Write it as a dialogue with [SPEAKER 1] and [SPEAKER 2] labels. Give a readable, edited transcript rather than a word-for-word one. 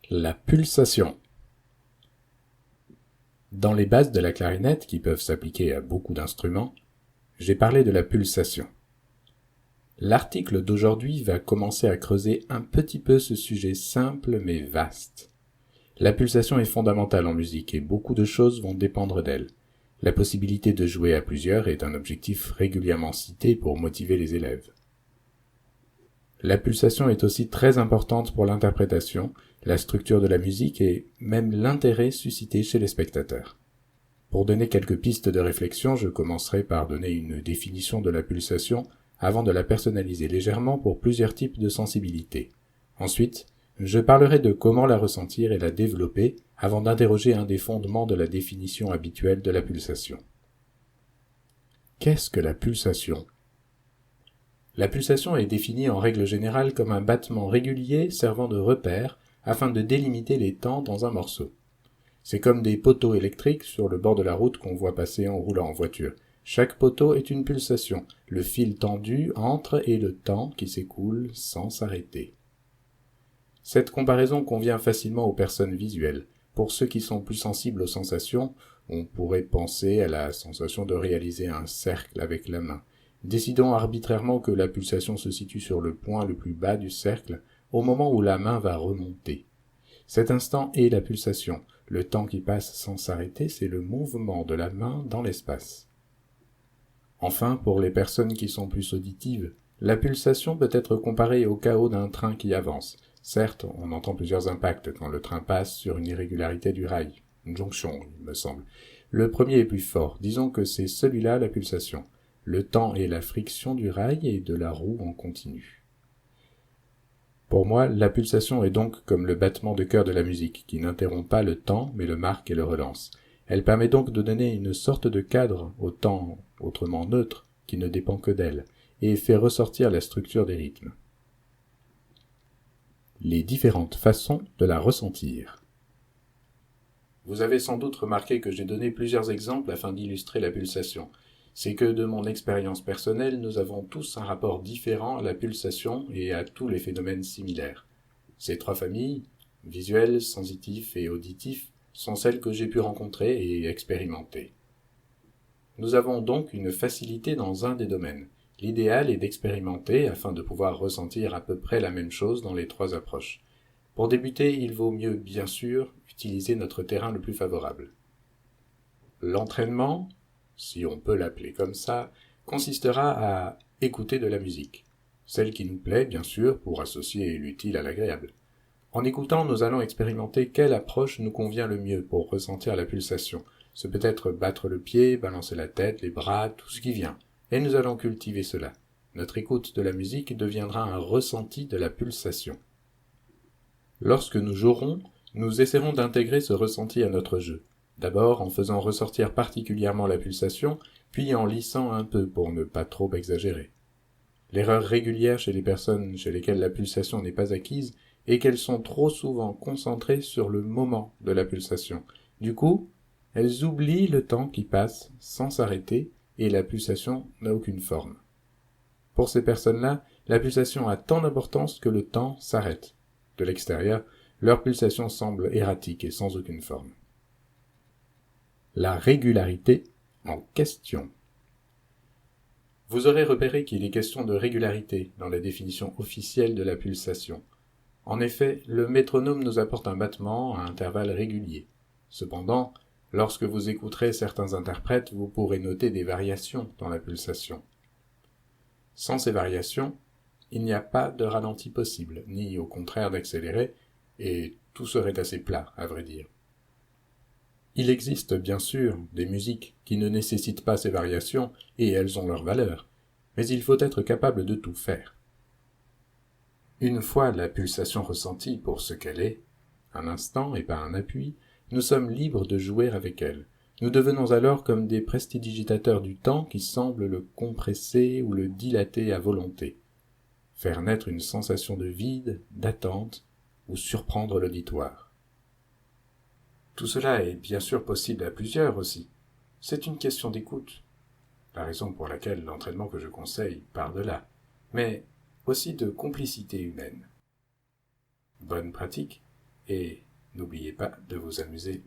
[SPEAKER 1] La pulsation. Dans les bases de la clarinette, qui peuvent s'appliquer à beaucoup d'instruments, j'ai parlé de la pulsation. L'article d'aujourd'hui va commencer à creuser un petit peu ce sujet simple mais vaste. La pulsation est fondamentale en musique et beaucoup de choses vont dépendre d'elle. La possibilité de jouer à plusieurs est un objectif régulièrement cité pour motiver les élèves. La pulsation est aussi très importante pour l'interprétation, la structure de la musique et même l'intérêt suscité chez les spectateurs. Pour donner quelques pistes de réflexion, je commencerai par donner une définition de la pulsation avant de la personnaliser légèrement pour plusieurs types de sensibilités. Ensuite, je parlerai de comment la ressentir et la développer avant d'interroger un des fondements de la définition habituelle de la pulsation. Qu'est-ce que la pulsation ? La pulsation est définie en règle générale comme un battement régulier servant de repère afin de délimiter les temps dans un morceau. C'est comme des poteaux électriques sur le bord de la route qu'on voit passer en roulant en voiture. Chaque poteau est une pulsation, le fil tendu entre et le temps qui s'écoule sans s'arrêter. Cette comparaison convient facilement aux personnes visuelles. Pour ceux qui sont plus sensibles aux sensations, on pourrait penser à la sensation de réaliser un cercle avec la main. Décidons arbitrairement que la pulsation se situe sur le point le plus bas du cercle, au moment où la main va remonter. Cet instant est la pulsation. Le temps qui passe sans s'arrêter, c'est le mouvement de la main dans l'espace. Enfin, pour les personnes qui sont plus auditives, la pulsation peut être comparée au chaos d'un train qui avance. Certes, on entend plusieurs impacts quand le train passe sur une irrégularité du rail, une jonction, il me semble. Le premier est plus fort, disons que c'est celui-là la pulsation. Le temps est la friction du rail et de la roue en continu. Pour moi, la pulsation est donc comme le battement de cœur de la musique, qui n'interrompt pas le temps, mais le marque et le relance. Elle permet donc de donner une sorte de cadre au temps, autrement neutre, qui ne dépend que d'elle, et fait ressortir la structure des rythmes. Les différentes façons de la ressentir. Vous avez sans doute remarqué que j'ai donné plusieurs exemples afin d'illustrer la pulsation. C'est que de mon expérience personnelle, nous avons tous un rapport différent à la pulsation et à tous les phénomènes similaires. Ces trois familles, visuel, sensitif et auditif, sont celles que j'ai pu rencontrer et expérimenter. Nous avons donc une facilité dans un des domaines. L'idéal est d'expérimenter afin de pouvoir ressentir à peu près la même chose dans les trois approches. Pour débuter, il vaut mieux, bien sûr, utiliser notre terrain le plus favorable. L'entraînement, si on peut l'appeler comme ça, consistera à écouter de la musique. Celle qui nous plaît, bien sûr, pour associer l'utile à l'agréable. En écoutant, nous allons expérimenter quelle approche nous convient le mieux pour ressentir la pulsation. Ce peut être battre le pied, balancer la tête, les bras, tout ce qui vient. Et nous allons cultiver cela. Notre écoute de la musique deviendra un ressenti de la pulsation. Lorsque nous jouerons, nous essaierons d'intégrer ce ressenti à notre jeu. D'abord en faisant ressortir particulièrement la pulsation, puis en lissant un peu pour ne pas trop exagérer. L'erreur régulière chez les personnes chez lesquelles la pulsation n'est pas acquise est qu'elles sont trop souvent concentrées sur le moment de la pulsation. Du coup, elles oublient le temps qui passe sans s'arrêter et la pulsation n'a aucune forme. Pour ces personnes-là, la pulsation a tant d'importance que le temps s'arrête. De l'extérieur, leur pulsation semble erratique et sans aucune forme. La régularité en question. Vous aurez repéré qu'il est question de régularité dans la définition officielle de la pulsation. En effet, le métronome nous apporte un battement à intervalles réguliers. Cependant, lorsque vous écouterez certains interprètes, vous pourrez noter des variations dans la pulsation. Sans ces variations, il n'y a pas de ralenti possible, ni au contraire d'accéléré, et tout serait assez plat, à vrai dire. Il existe bien sûr des musiques qui ne nécessitent pas ces variations, et elles ont leur valeur, mais il faut être capable de tout faire. Une fois la pulsation ressentie pour ce qu'elle est, un instant et pas un appui, nous sommes libres de jouer avec elle. Nous devenons alors comme des prestidigitateurs du temps qui semblent le compresser ou le dilater à volonté, faire naître une sensation de vide, d'attente, ou surprendre l'auditoire. Tout cela est bien sûr possible à plusieurs aussi. C'est une question d'écoute, la raison pour laquelle l'entraînement que je conseille part de là, mais aussi de complicité humaine. Bonne pratique, et n'oubliez pas de vous amuser